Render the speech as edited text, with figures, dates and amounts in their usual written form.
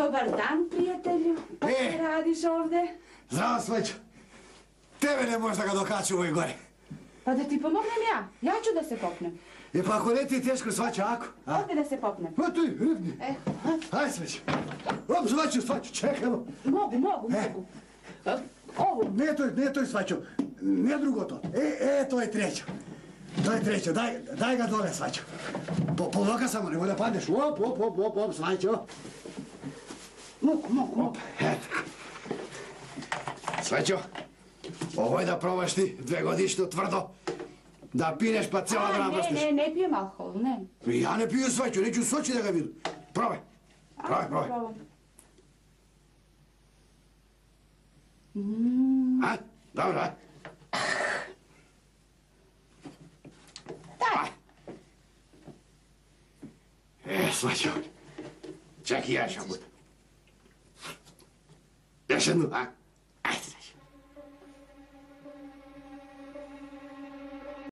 Dobar dan, prijatelju. Pa što radiš ovde? Zdravo, Svaćo. Tebe ne možda ga dokaći u ovoj gore. Pa da ti pomognem ja. Ja ću da se popnem. Pa ako ne ti je teško, Svaćo, ako? Ovdje da se popnem. Pa ti, ribni. Hajde, Svaćo. Op, Svaćo, čekamo. Mogu. Ovo. Ne to je, Svaćo. Ne drugo to. To je treće. Daj ga dole, Svaćo. Poloka samo, nemoj da padneš. Op, Svaćo. Mogu. Eto. Svaćo, ovo je da probaš ti 2 godišnju tvrdo. Da pineš pa cijela da naprstiš. Ne pijem alkohol, ne. Ja ne pijem, Svaćo, neću Soči da ga vidim. Probaj. Dobro, a? Svaćo, čak i ja šabut. Još jednu, a?